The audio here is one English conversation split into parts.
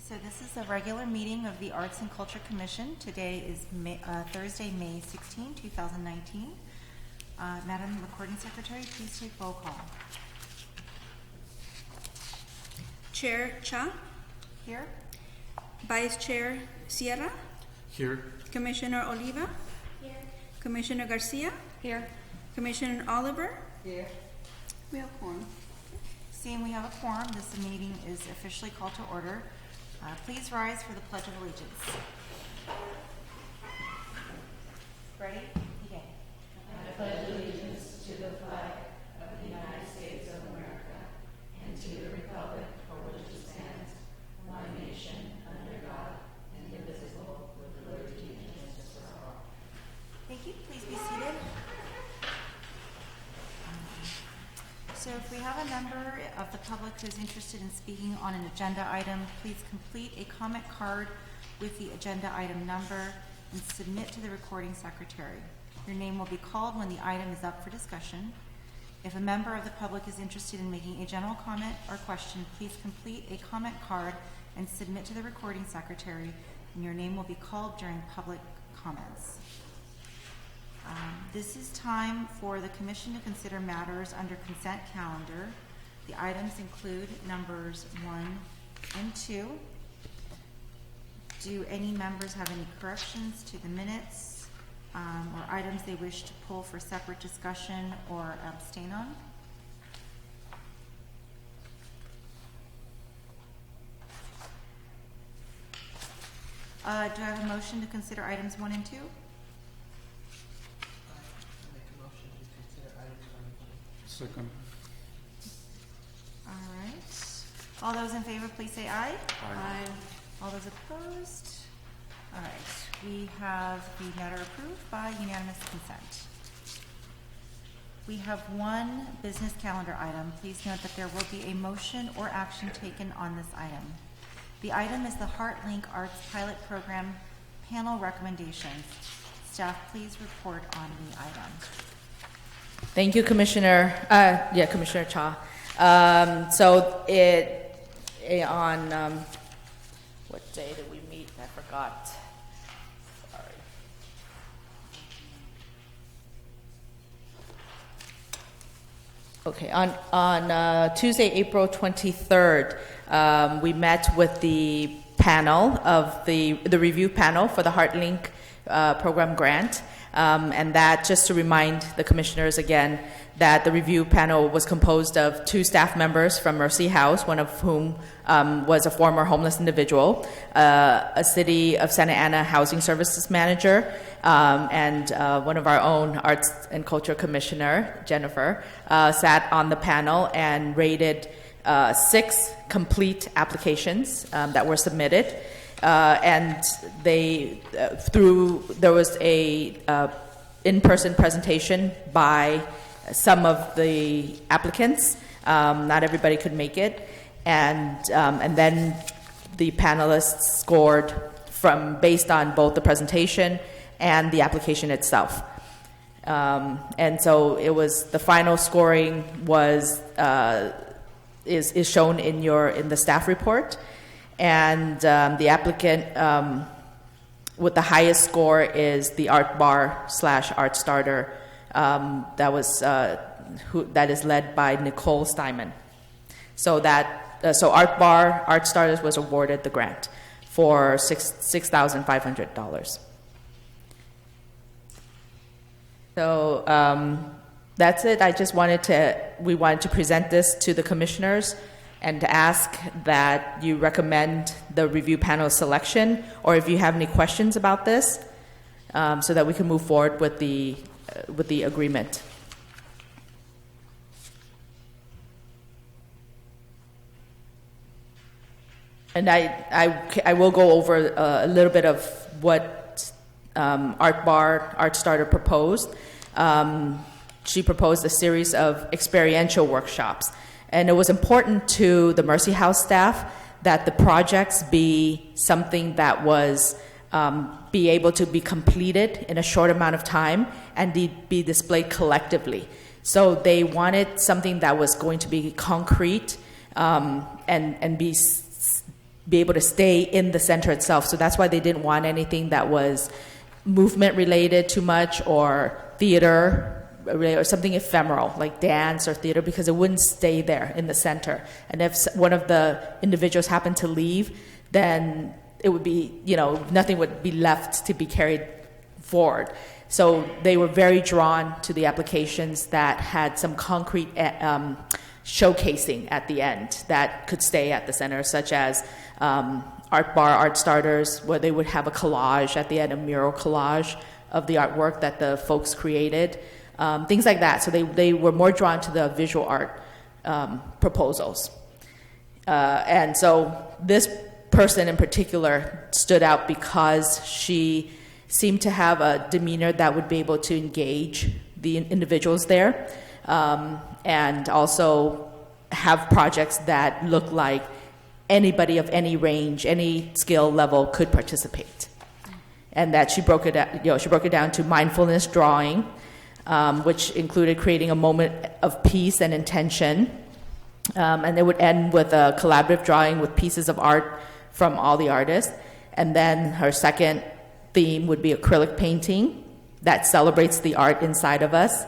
So this is a regular meeting of the Arts and Culture Commission. Today is Thursday, May 16, 2019. Madam Recording Secretary, please take roll call. Chair Cha. Here. Vice Chair Sierra. Here. Commissioner Oliva. Here. Commissioner Garcia. Here. Commissioner Oliver. Here. We have quorum. Seeing we have a quorum, this meeting is officially called to order. Please rise for the Pledge of Allegiance. Ready? Begin. I pledge allegiance to the flag of the United States of America and to the republic for which it stands, one nation, under God, indivisible, with liberty and justice for all. Thank you. Please be seated. So if we have a member of the public who is interested in speaking on an agenda item, please complete a comment card with the agenda item number and submit to the recording secretary. Your name will be called when the item is up for discussion. If a member of the public is interested in making a general comment or question, please complete a comment card and submit to the recording secretary, and your name will be called during public comments. This is time for the commission to consider matters under consent calendar. The items include numbers 1 and 2. Do any members have any corrections to the minutes or items they wish to pull for separate discussion or abstain on? Do I have a motion to consider items 1 and 2? Second. All right. All those in favor, please say aye. Aye. All those opposed? All right. We have the matter approved by unanimous consent. We have one business calendar item. Please note that there will be a motion or action taken on this item. The item is the HeartLink Arts Pilot Program panel recommendations. Staff, please report on the item. Thank you, Commissioner. Commissioner Cha. So on what day did we meet? I forgot. Sorry. Okay, on Tuesday, April 23rd, we met with the panel of the review panel for the HeartLink program grant. And that, just to remind the commissioners again, that the review panel was composed of 2 staff members from Mercy House, one of whom was a former homeless individual, a City of Santa Ana Housing Services manager, and one of our own Arts and Culture Commissioner, Jennifer, sat on the panel and rated 6 complete applications that were submitted. And there was a in-person presentation by some of the applicants. Not everybody could make it, and then the panelists scored based on both the presentation and the application itself. And so it was the final scoring is shown in the staff report. And the applicant with the highest score is the Art Bar / Art Starter that is led by Nicole Steinman. So Art Bar Art Starters was awarded the grant for $6,500. So that's it. We wanted to present this to the commissioners and to ask that you recommend the review panel selection, or if you have any questions about this, so that we can move forward with the agreement. And I will go over a little bit of what Art Bar Art Starter proposed. She proposed a series of experiential workshops. And it was important to the Mercy House staff that the projects be something that was be able to be completed in a short amount of time and be displayed collectively. So they wanted something that was going to be concrete and be be able to stay in the center itself. So that's why they didn't want anything that was movement related too much, or theater or something ephemeral like dance or theater, because it wouldn't stay there in the center. And if one of the individuals happened to leave, then it would be, nothing would be left to be carried forward. So they were very drawn to the applications that had some concrete showcasing at the end that could stay at the center, such as Art Bar, Art Starters, where they would have a collage at the end, a mural collage of the artwork that the folks created, things like that. So they were more drawn to the visual art proposals. And so this person in particular stood out because she seemed to have a demeanor that would be able to engage the individuals there, and also have projects that look like anybody of any range, any skill level could participate. And that she broke it down to mindfulness drawing, which included creating a moment of peace and intention. And it would end with a collaborative drawing with pieces of art from all the artists. And then her second theme would be acrylic painting that celebrates the art inside of us,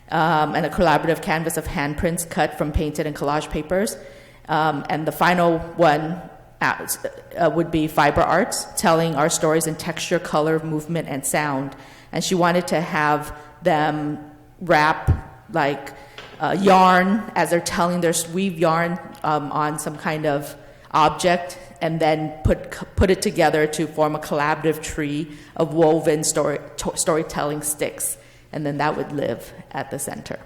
and a collaborative canvas of handprints cut from painted and collage papers. And the final one would be fiber arts, telling our stories in texture, color, movement, and sound. And she wanted to have them wrap like yarn as they're telling weave yarn on some kind of object, and then put it together to form a collaborative tree of woven storytelling sticks, and then that would live at the center.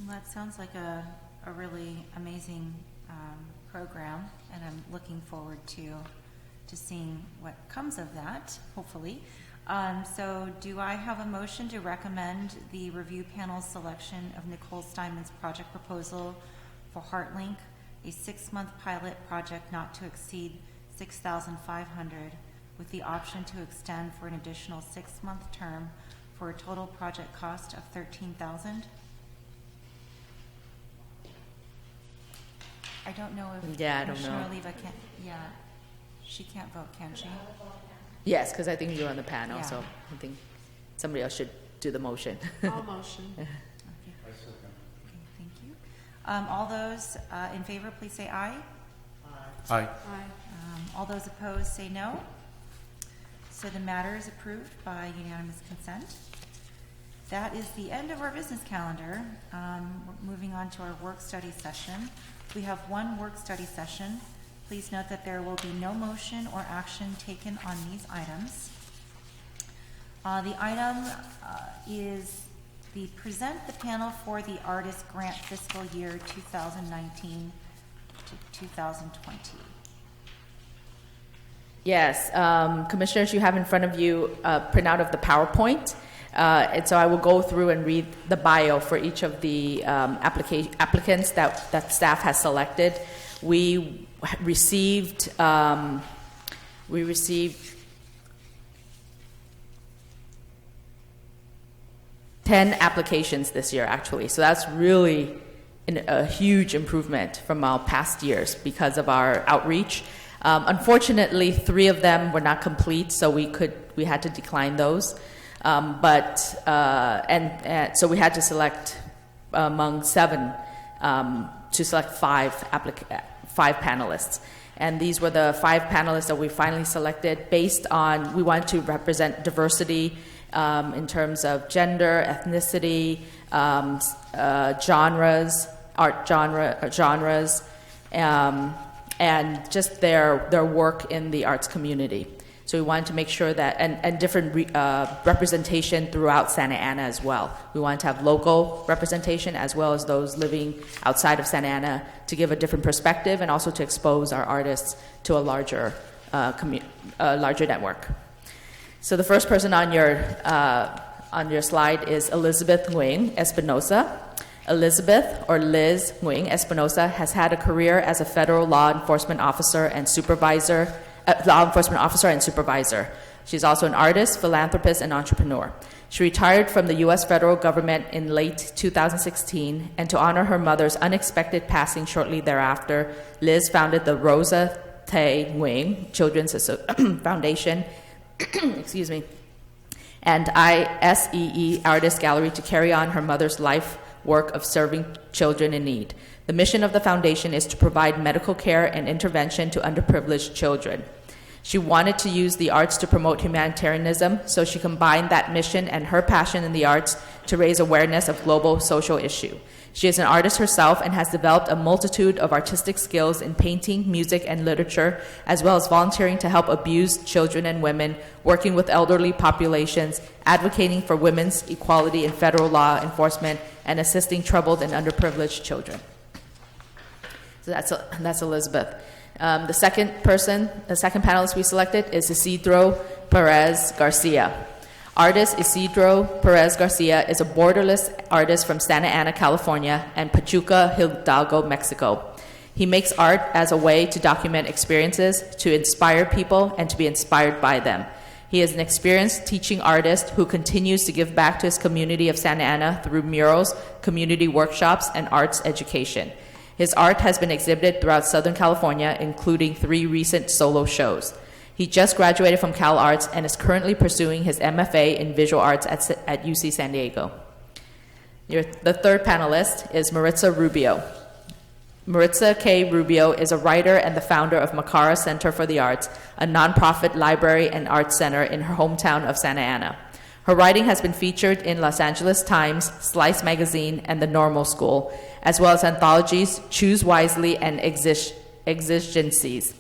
That sounds like a really amazing program, and I'm looking forward to seeing what comes of that, hopefully. So do I have a motion to recommend the review panel's selection of Nicole Steinman's project proposal for HeartLink, a 6-month pilot project not to exceed $6,500, with the option to extend for an additional 6-month term for a total project cost of $13,000? I don't know if Yeah, I don't Commissioner know. Oliva can, she can't vote, can she? Yes, because I think you're on the panel, Yeah. so I think somebody else should do the motion. I'll motion. Okay. Okay, thank you. All those in favor, please say aye. Aye. Aye. All those opposed, say no. So the matter is approved by unanimous consent. That is the end of our business calendar. We're moving on to our work study session. We have one work study session. Please note that there will be no motion or action taken on these items. The item is the present the panel for the artist grant fiscal year 2019 to 2020. Yes, commissioners, you have in front of you a printout of the PowerPoint. And so I will go through and read the bio for each of the applicants that staff has selected. We received 10 applications this year, actually. So that's really a huge improvement from our past years because of our outreach. Unfortunately, 3 of them were not complete, so we had to decline those. So we had to select among 7 to select 5 panelists. And these were the 5 panelists that we finally selected based on, we wanted to represent diversity in terms of gender, ethnicity, genres, art genres, and just their work in the arts community. So we wanted to make sure that, and different representation throughout Santa Ana as well. We wanted to have local representation as well as those living outside of Santa Ana to give a different perspective and also to expose our artists to a larger network. So the first person on your slide is Elizabeth Nguyen Espinosa. Elizabeth, or Liz Nguyen Espinosa, has had a career as a federal law enforcement officer and supervisor. She's also an artist, philanthropist, and entrepreneur. She retired from the U.S. federal government in late 2016, and to honor her mother's unexpected passing shortly thereafter, Liz founded the Rosa Tay Wing Children's Foundation, excuse me, and ISEE Artist Gallery to carry on her mother's life work of serving children in need. The mission of the foundation is to provide medical care and intervention to underprivileged children. She wanted to use the arts to promote humanitarianism, so she combined that mission and her passion in the arts to raise awareness of global social issue. She is an artist herself and has developed a multitude of artistic skills in painting, music, and literature, as well as volunteering to help abused children and women, working with elderly populations, advocating for women's equality in federal law enforcement, and assisting troubled and underprivileged children. So that's Elizabeth. The second panelist we selected is Isidro Perez Garcia. Artist Isidro Perez Garcia is a borderless artist from Santa Ana, California, and Pachuca, Hidalgo, Mexico. He makes art as a way to document experiences, to inspire people, and to be inspired by them. He is an experienced teaching artist who continues to give back to his community of Santa Ana through murals, community workshops, and arts education. His art has been exhibited throughout Southern California, including 3 recent solo shows. He just graduated from Cal Arts and is currently pursuing his MFA in Visual Arts at UC San Diego. The third panelist is Maritza Rubio. Maritza K. Rubio is a writer and the founder of Makara Center for the Arts, a nonprofit library and arts center in her hometown of Santa Ana. Her writing has been featured in Los Angeles Times, Slice Magazine, and The Normal School, as well as anthologies Choose Wisely and Exigencies.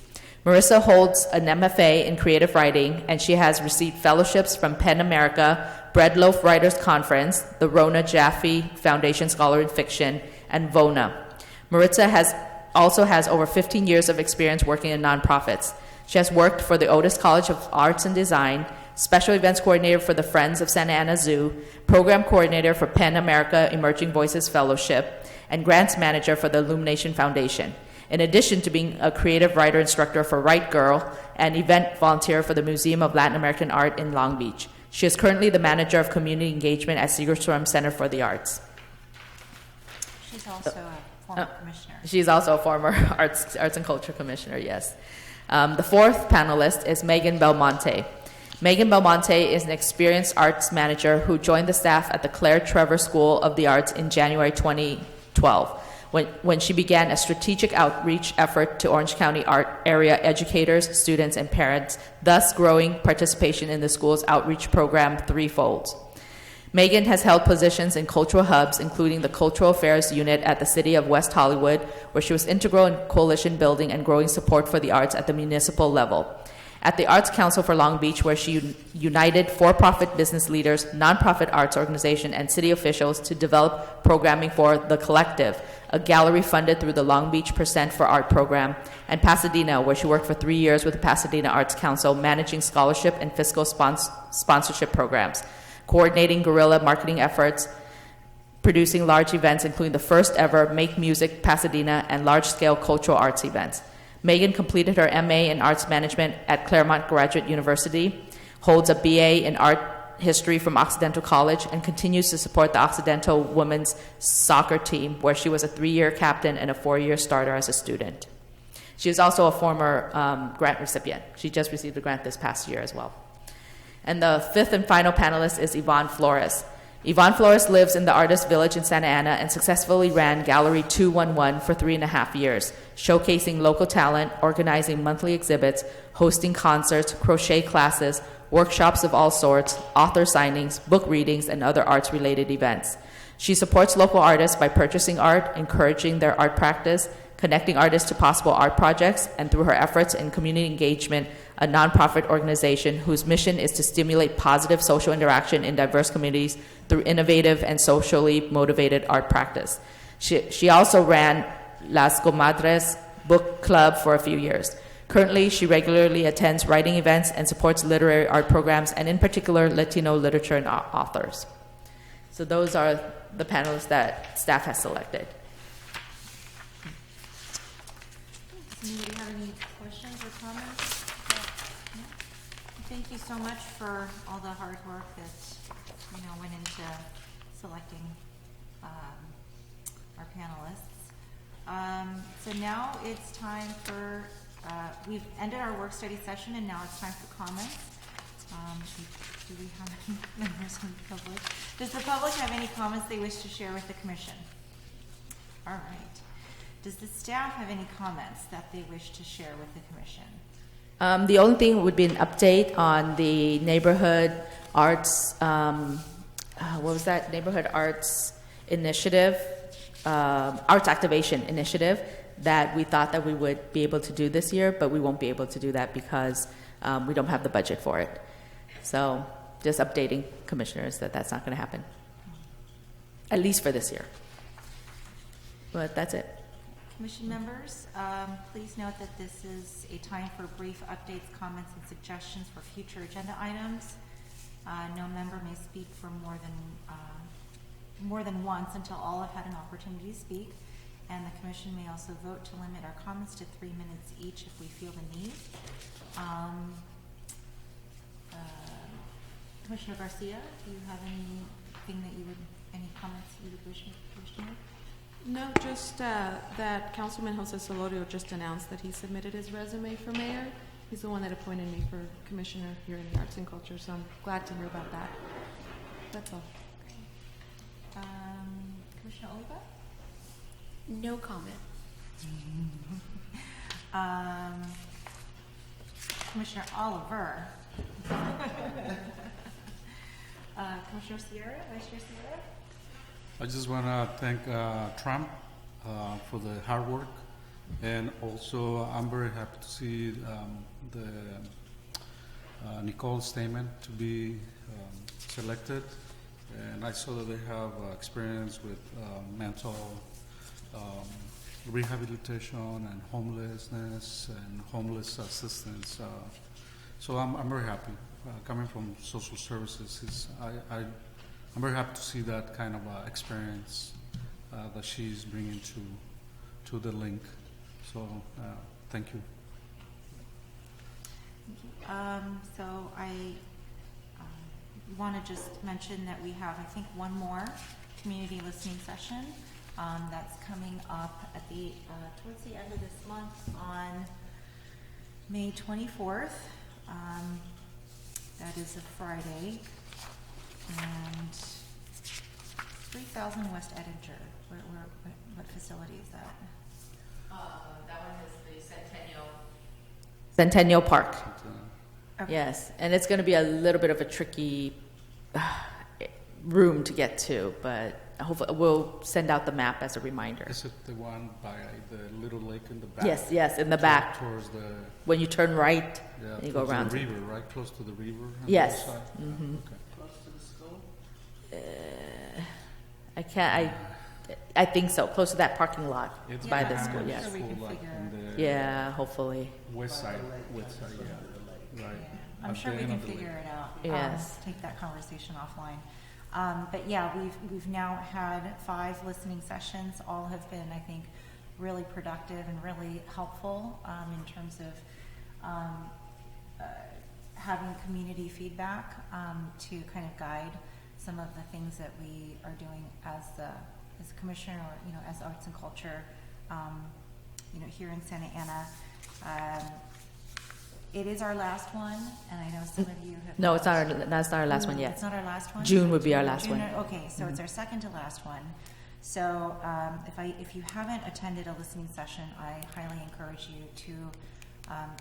Marissa holds an MFA in creative writing, and she has received fellowships from PEN America, Breadloaf Writers Conference, the Rona Jaffe Foundation Scholar in Fiction, and VONA. Maritza also has over 15 years of experience working in nonprofits. She has worked for the Otis College of Arts and Design, Special Events Coordinator for the Friends of Santa Ana Zoo, Program Coordinator for PEN America Emerging Voices Fellowship, and Grants Manager for the Illumination Foundation, in addition to being a creative writer instructor for Right Girl and event volunteer for the Museum of Latin American Art in Long Beach. She is currently the manager of community engagement at Segerstrom Center for the Arts. She's also a former commissioner. She's also a former arts and culture commissioner, yes. The fourth panelist is Megan Belmonte. Megan Belmonte is an experienced arts manager who joined the staff at the Claire Trevor School of the Arts in January 2012. When she began a strategic outreach effort to Orange County art area educators, students, and parents, thus growing participation in the school's outreach program threefold. Megan has held positions in cultural hubs, including the Cultural Affairs Unit at the City of West Hollywood, where she was integral in coalition building and growing support for the arts at the municipal level. At the Arts Council for Long Beach, where she united for-profit business leaders, nonprofit arts organization, and city officials to develop programming for The Collective, a gallery funded through the Long Beach Percent for Art program, and Pasadena, where she worked for 3 years with the Pasadena Arts Council, managing scholarship and fiscal sponsorship programs, coordinating guerrilla marketing efforts, producing large events, including the first ever Make Music Pasadena and large-scale cultural arts events. Megan completed her MA in Arts Management at Claremont Graduate University, holds a BA in Art History from Occidental College, and continues to support the Occidental women's soccer team, where she was a 3-year captain and a 4-year starter as a student. She is also a former grant recipient. She just received a grant this past year as well. And the fifth and final panelist is Yvonne Flores. Yvonne Flores lives in the Artist Village in Santa Ana and successfully ran Gallery 211 for 3.5 years, showcasing local talent, organizing monthly exhibits, hosting concerts, crochet classes, workshops of all sorts, author signings, book readings, and other arts-related events. She supports local artists by purchasing art, encouraging their art practice, connecting artists to possible art projects, and through her efforts in community engagement, a nonprofit organization whose mission is to stimulate positive social interaction in diverse communities through innovative and socially motivated art practice. She also ran Las Comadres Book Club for a few years. Currently, she regularly attends writing events and supports literary art programs, and in particular, Latino literature and authors. So those are the panelists that staff has selected. Does anybody have any questions or comments? No? Thank you so much for all the hard work that, went into selecting our panelists. So now it's time for, we've ended our work study session and now it's time for comments. Do we have any members of the public? Does the public have any comments they wish to share with the commission? All right. Does the staff have any comments that they wish to share with the commission? The only thing would be an update on the neighborhood arts, what was that? Neighborhood arts initiative, arts activation initiative that we thought that we would be able to do this year, but we won't be able to do that because we don't have the budget for it. So just updating commissioners that that's not going to happen, at least for this year. But that's it. Commission members, please note that this is a time for brief updates, comments, and suggestions for future agenda items. No member may speak for more than once until all have had an opportunity to speak. And the commission may also vote to limit our comments to 3 minutes each if we feel the need. Commissioner Garcia, do you have any comments you would wish to make? No, just that Councilman Jose Solorio just announced that he submitted his resume for mayor. He's the one that appointed me for commissioner here in the Arts and Culture, so I'm glad to hear about that. That's all. Commissioner Oliva? No comment. Commissioner Oliver? Commissioner Sierra, Vice Chair Sierra? I just want to thank Trump for the hard work, and also I'm very happy to see the Nicole Stamen to be selected, and I saw that they have experience with mental rehabilitation and homelessness and homeless assistance. So I'm very happy. Coming from social services, I'm very happy to see that kind of experience that she's bringing to the link. So thank you. So I want to just mention that we have, I think, one more community listening session that's coming up at the towards the end of this month on May 24th. That is a Friday. And 3000 West Edinger. What facility is that? That one is the Centennial Park. Okay. Yes, and it's going to be a little bit of a tricky room to get to, but hopefully we'll send out the map as a reminder. Is it the one by the little lake in the back? Yes, in the back. Towards the When you turn right, yeah, you go towards around. the river, right close to the river. on the Yes. other side? Mm-hmm. Okay. I think so. Close to that parking lot It's by Yeah, the behind school. the Yes. So we can school, like figure- in the Yeah. Hopefully. west side, yeah, right. I'm At sure the we end can of the lake. figure it out. Yes. Take that conversation offline. But yeah, we've now had 5 listening sessions. All have been, I think, really productive and really helpful in terms of having community feedback to kind of guide some of the things that we are doing as a commissioner or as arts and culture here in Santa Ana. It is our last one, and I know some of you have. No, that's not our last one yet. It's not our last one? June would be our last June, one. Okay, so it's our second to last one. So if you haven't attended a listening session, I highly encourage you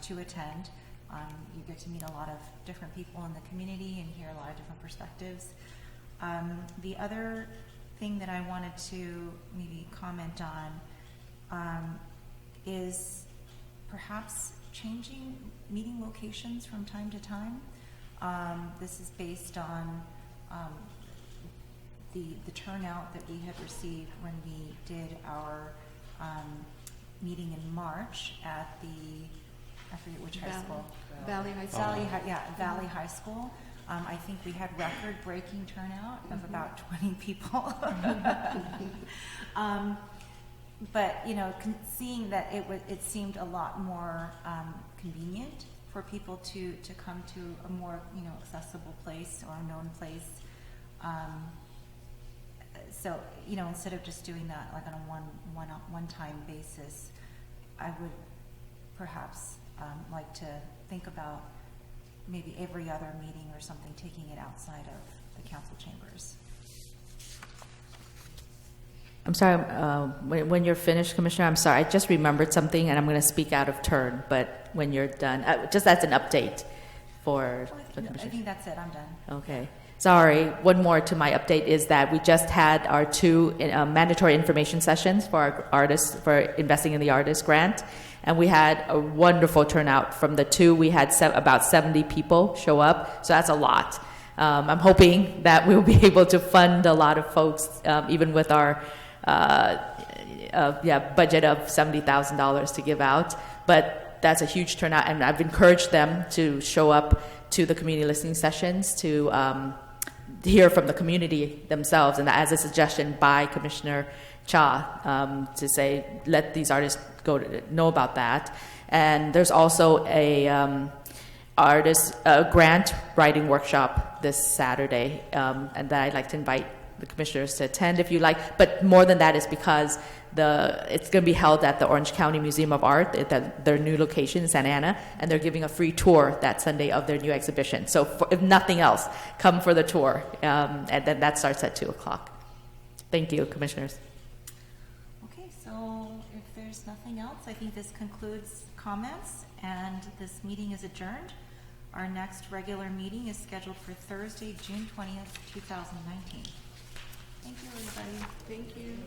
to attend. You get to meet a lot of different people in the community and hear a lot of different perspectives. The other thing that I wanted to maybe comment on is perhaps changing meeting locations from time to time. This is based on the turnout that we had received when we did our meeting in March at I forget which high school. Valley High School. Valley High School. I think we had record-breaking turnout of about 20 people. But seeing that it seemed a lot more convenient for people to come to a more, accessible place or a known place. So, instead of just doing that like on a one-time basis, I would perhaps like to think about maybe every other meeting or something, taking it outside of the council chambers. I'm sorry, when you're finished, Commissioner, I'm sorry, I just remembered something, and I'm going to speak out of turn, but when you're done, just as an update for the I Commissioner. think that's it, I'm done. Okay. Sorry, one more to my update is that we just had our 2 mandatory information sessions for our artists, for investing in the artist grant, and we had a wonderful turnout. From the 2, we had about 70 people show up, so that's a lot. I'm hoping that we'll be able to fund a lot of folks, even with our budget of $70,000 to give out, but that's a huge turnout, and I've encouraged them to show up to the community listening sessions to hear from the community themselves, and as a suggestion by Commissioner Cha, to say, let these artists know about that. And there's also a grant writing workshop this Saturday, and that I'd like to invite the commissioners to attend if you like. But more than that is because it's going to be held at the Orange County Museum of Art at their new location in Santa Ana, and they're giving a free tour that Sunday of their new exhibition. So if nothing else, come for the tour, and then that starts at 2:00. Thank you, commissioners. Okay, so if there's nothing else, I think this concludes comments, and this meeting is adjourned. Our next regular meeting is scheduled for Thursday, June 20th, 2019. Thank you, everybody. Thank you.